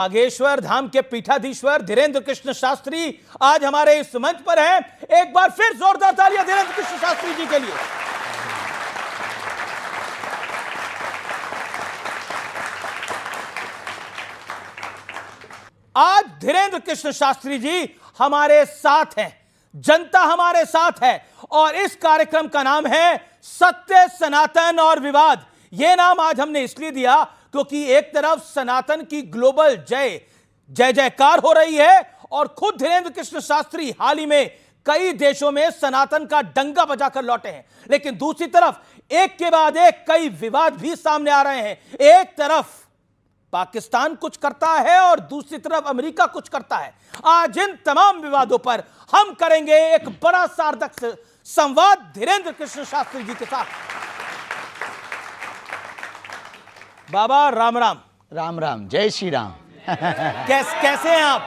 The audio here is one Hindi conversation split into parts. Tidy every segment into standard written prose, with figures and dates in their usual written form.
नागेश्वर धाम के पीठाधीश्वर धीरेन्द्र कृष्ण शास्त्री आज हमारे इस मंच पर हैं। एक बार फिर जोरदार तालियां धीरेन्द्र कृष्ण शास्त्री जी के लिए। आज धीरेन्द्र कृष्ण शास्त्री जी हमारे साथ हैं, जनता हमारे साथ है और इस कार्यक्रम का नाम है सत्य, सनातन और विवाद। यह नाम आज हमने इसलिए दिया क्योंकि एक तरफ सनातन की ग्लोबल जय जयकार हो रही है और खुद धीरेन्द्र कृष्ण शास्त्री हाल ही में कई देशों में सनातन का डंका बजाकर लौटे हैं, लेकिन दूसरी तरफ एक के बाद एक कई विवाद भी सामने आ रहे हैं। एक तरफ पाकिस्तान कुछ करता है और दूसरी तरफ अमेरिका कुछ करता है। आज इन तमाम विवादों पर हम करेंगे एक बड़ा सार्थक संवाद धीरेन्द्र कृष्ण शास्त्री जी के साथ। बाबा राम राम। राम राम, जय श्री राम। कैसे हैं आप?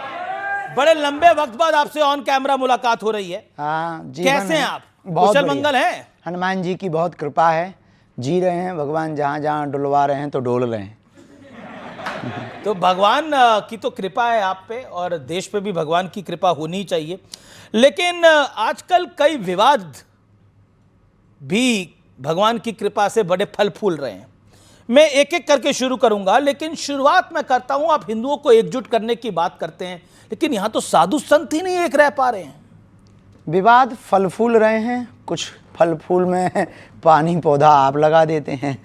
बड़े लंबे वक्त बाद आपसे ऑन कैमरा मुलाकात हो रही है। हाँ, कैसे हैं आप? कुशल मंगल हैं? हनुमान जी की बहुत कृपा है, जी रहे हैं। भगवान जहाँ जहाँ डुलवा रहे हैं तो डोल रहे हैं। तो भगवान की तो कृपा है आप पे और देश पे भी भगवान की कृपा होनी चाहिए, लेकिन आजकल कई विवाद भी भगवान की कृपा से बड़े फल फूल रहे हैं। मैं एक एक करके शुरू करूंगा, लेकिन शुरुआत मैं करता हूं। आप हिंदुओं को एकजुट करने की बात करते हैं, लेकिन यहां तो साधु संत ही नहीं एक रह पा रहे हैं। विवाद फल फूल रहे हैं, कुछ फल फूल में पानी पौधा आप लगा देते हैं।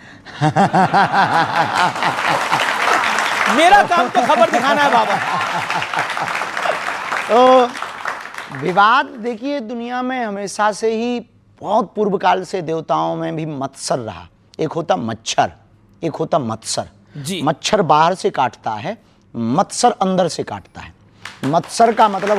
मेरा काम तो खबर दिखाना है बाबा। तो विवाद देखिए, दुनिया में हमेशा से ही बहुत पूर्व काल से देवताओं में भी मत्सर रहा। एक होता मच्छर, एक होता मत्सर जी। मच्छर बाहर से काटता है, मत्सर अंदर से काटता है। मत्सर का मतलब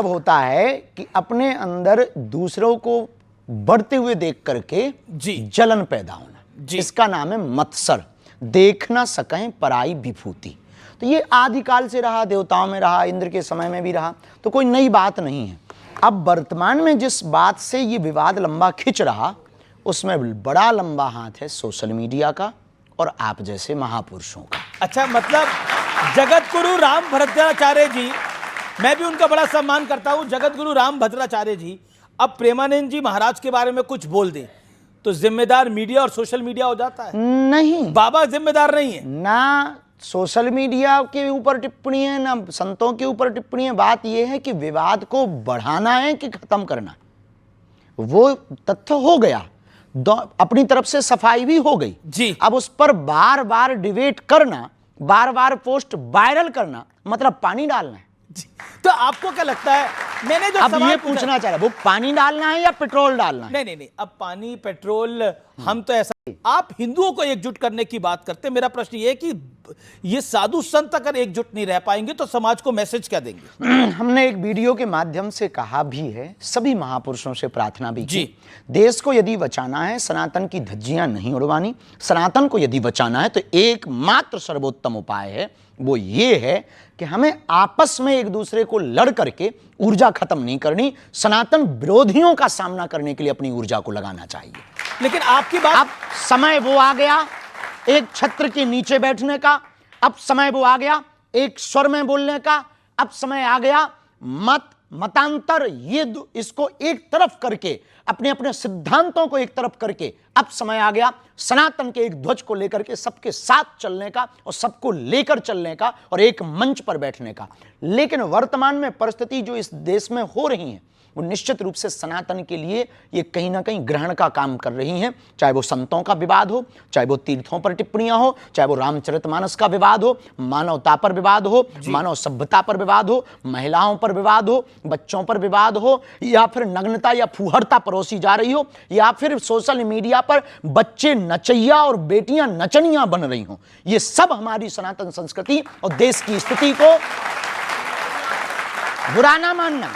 होता है कि अपने अंदर दूसरों को बढ़ते हुए देख करके जी जलन पैदा होना, इसका नाम है मत्सर। देख ना सकें पराई विभूति। तो ये आदिकाल से रहा, देवताओं में रहा, इंद्र के समय में भी रहा, तो कोई नई बात नहीं है। अब वर्तमान में जिस बात से ये विवाद लंबा खिंच रहा, उसमें बड़ा लंबा हाथ है सोशल मीडिया का और आप जैसे महापुरुषों का। अच्छा, मतलब जगत गुरु राम भद्राचार्य जी, मैं भी उनका बड़ा सम्मान करता हूं, जगत गुरु राम भद्राचार्य जी अब प्रेमानंद जी महाराज के बारे में कुछ बोल दें तो जिम्मेदार मीडिया और सोशल मीडिया हो जाता है? नहीं, बाबा जिम्मेदार नहीं है। ना सोशल मीडिया के ऊपर टिप्पणी है, ना संतों के ऊपर टिप्पणी है। बात यह है कि विवाद को बढ़ाना है कि खत्म करना। वो तथ्य हो गया, अपनी तरफ से सफाई भी हो गई जी। अब उस पर बार बार डिबेट करना, बार बार पोस्ट वायरल करना, मतलब पानी डालना है। तो आपको क्या लगता है, मैंने जो अब सवाल ये पूछना चाह रहा, वो पानी डालना है या पेट्रोल डालना है? नहीं, अब पानी पेट्रोल हम तो ऐसा, आप हिंदुओं को एकजुट करने की बात करते हैं। मेरा प्रश्न ये है कि ये साधु संत अगर एकजुट नहीं रह पाएंगे तो समाज को मैसेज क्या देंगे? हमने एक वीडियो के माध्यम से कहा भी है, सभी महापुरुषों से प्रार्थना भी की। देश को यदि बचाना है, सनातन की धज्जियां नहीं उड़वानी, सनातन को यदि बचाना है तो एकमात्र सर्वोत्तम उपाय है, वो ये है कि हमें आपस में एक दूसरे को लड़ करके ऊर्जा खत्म नहीं करनी, सनातन विरोधियों का सामना करने के लिए अपनी ऊर्जा को लगाना चाहिए। लेकिन आपकी बात, अब समय वो आ गया एक छत्र के नीचे बैठने का, अब समय वो आ गया एक स्वर में बोलने का, अब समय आ गया मतांतर ये इसको एक तरफ करके, अपने अपने सिद्धांतों को एक तरफ करके, अब समय आ गया सनातन के एक ध्वज को लेकर के सबके साथ चलने का और सबको लेकर चलने का और एक मंच पर बैठने का। लेकिन वर्तमान में परिस्थिति जो इस देश में हो रही है, वो निश्चित रूप से सनातन के लिए ये कहीं ना कहीं ग्रहण का काम कर रही हैं। चाहे वो संतों का विवाद हो, चाहे वो तीर्थों पर टिप्पणियां हो, चाहे वो रामचरितमानस का विवाद हो, मानवता पर विवाद हो, मानव सभ्यता पर विवाद हो, महिलाओं पर विवाद हो, बच्चों पर विवाद हो, या फिर नग्नता या फूहड़ता परोसी जा रही हो, या फिर सोशल मीडिया पर बच्चे नचैया और बेटियां नचनियां बन रही हो। ये सब हमारी सनातन संस्कृति और देश की स्थिति को बुरा ना मानना,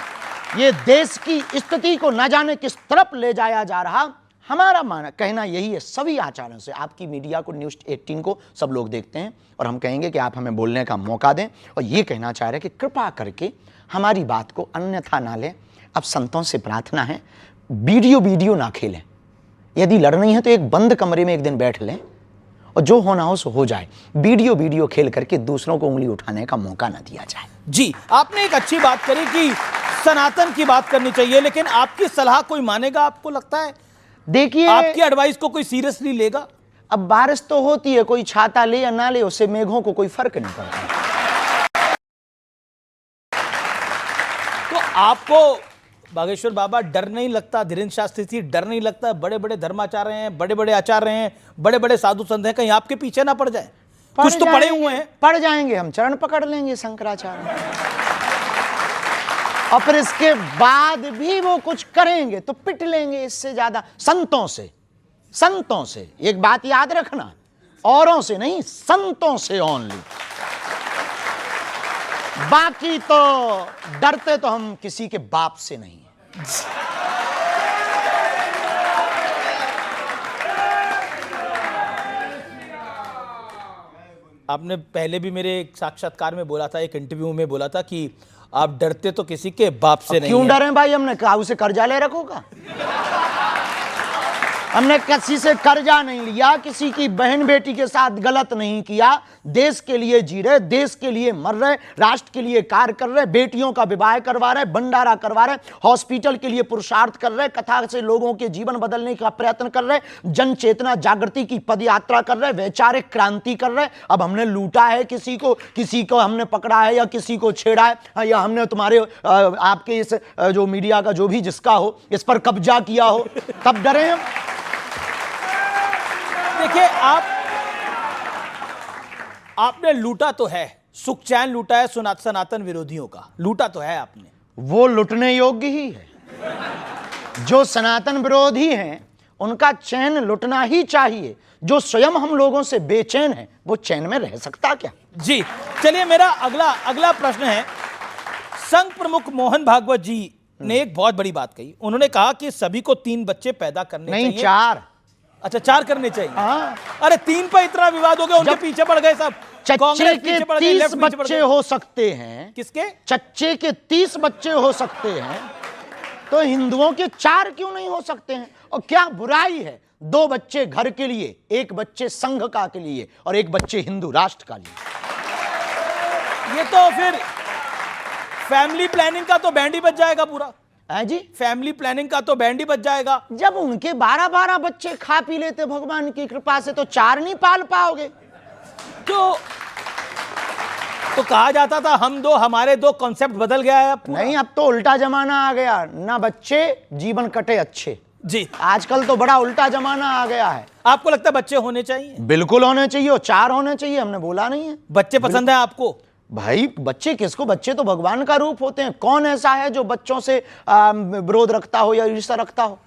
ये देश की स्थिति को न जाने किस तरफ ले जाया जा रहा, हमारा कहना यही है। सभी आचार्यों से, आपकी मीडिया को, न्यूज़ 18 को सब लोग देखते हैं और हम कहेंगे कि आप हमें बोलने का मौका दें और ये कहना चाह रहे हैं कि कृपा करके हमारी बात को अन्यथा ना लें। अब संतों से प्रार्थना है, वीडियो ना खेलें। यदि लड़नी है तो एक बंद कमरे में एक दिन बैठ लें और जो होना हो सो हो जाए। वीडियो खेल करके दूसरों को उंगली उठाने का मौका ना दिया जाए। जी, आपने एक अच्छी बात करी कि सनातन की बात करनी चाहिए, लेकिन आपकी सलाह कोई मानेगा? आपको लगता है देखिए, आपकी एडवाइस को कोई सीरियसली लेगा? अब बारिश तो होती है, कोई छाता ले या ना ले, उससे मेघों को कोई फर्क नहीं पड़ता। तो आपको बागेश्वर बाबा डर नहीं लगता? धीरेन्द्र शास्त्री जी, डर नहीं लगता? बड़े बड़े धर्माचार्य हैं, बड़े बड़े आचार्य हैं, बड़े बड़े साधु संत हैं, कहीं आपके पीछे ना पड़ जाए? कुछ तो पड़े हुए हैं। पड़ जाएंगे, हम चरण पकड़ लेंगे शंकराचार्य, और फिर इसके बाद भी वो कुछ करेंगे तो पिट लेंगे। इससे ज्यादा संतों से एक बात याद रखना, औरों से नहीं, संतों से ओनली। बाकी तो डरते तो हम किसी के बाप से नहीं है। आपने पहले भी मेरे एक साक्षात्कार में बोला था, एक इंटरव्यू में बोला था कि आप डरते तो किसी के बाप से नहीं। क्यों डरे भाई? हमने कहा उसे कर्जा ले रखोगा? हमने किसी से कर्जा नहीं लिया, किसी की बहन बेटी के साथ गलत नहीं किया। देश के लिए जी रहे, देश के लिए मर रहे, राष्ट्र के लिए कार्य कर रहे, बेटियों का विवाह करवा रहे, भंडारा करवा रहे, हॉस्पिटल के लिए पुरुषार्थ कर रहे, कथा से लोगों के जीवन बदलने का प्रयत्न कर रहे, जन चेतना जागृति की पदयात्रा कर रहे, वैचारिक क्रांति कर रहे। अब हमने लूटा है किसी को हमने पकड़ा है या किसी को छेड़ा है, या हमने तुम्हारे आपके इस जो मीडिया का जो भी जिसका हो इस पर कब्जा किया हो, तब डरे हम। देखिए, आपने लूटा तो है, सुख चैन लूटा है सनातन विरोधियों का, लूटा तो है आपने। वो लुटने योग्य ही है। जो सनातन विरोधी हैं उनका चैन लुटना ही चाहिए। जो स्वयं हम लोगों से बेचैन है वो चैन में रह सकता क्या? जी, चलिए, मेरा अगला प्रश्न है। संघ प्रमुख मोहन भागवत जी ने एक बहुत बड़ी बात कही। उन्होंने कहा कि सभी को 3 बच्चे पैदा करने चाहिए। नहीं, 4। अच्छा, 4 करने चाहिए। हाँ। अरे 3 पर इतना विवाद हो गया, उनके पीछे पड़ गए सब। चच्चे के 30 बच्चे हो सकते हैं। किसके? चच्चे के 30 बच्चे हो सकते हैं, तो हिंदुओं के 4 क्यों नहीं हो सकते हैं? और क्या बुराई है? 2 बच्चे घर के लिए, 1 बच्चे संघ का के लिए, और 1 बच्चे हिंदू राष्ट्र का लिए। ये तो फिर फैमिली प्लानिंग का तो बैंड ही बच जाएगा पूरा। है जी, फैमिली प्लानिंग का तो बैंड ही बच जाएगा। जब उनके 12-12 बच्चे खा पी लेते भगवान की कृपा से, तो 4 नहीं पाल पाओगे? तो कहा जाता था हम 2, हमारे 2, कॉन्सेप्ट बदल गया है अब पूरा। नहीं, अब तो उल्टा जमाना आ गया। ना बच्चे, जीवन कटे अच्छे। जी, आजकल तो बड़ा उल्टा जमाना आ गया है। आपको लगता है बच्चे होने चाहिए? बिल्कुल होने चाहिए, और 4 होने चाहिए, हमने बोला नहीं है। बच्चे पसंद है आपको? भाई बच्चे किसको? बच्चे तो भगवान का रूप होते हैं। कौन ऐसा है जो बच्चों से विरोध रखता हो या ईर्ष्या रखता हो?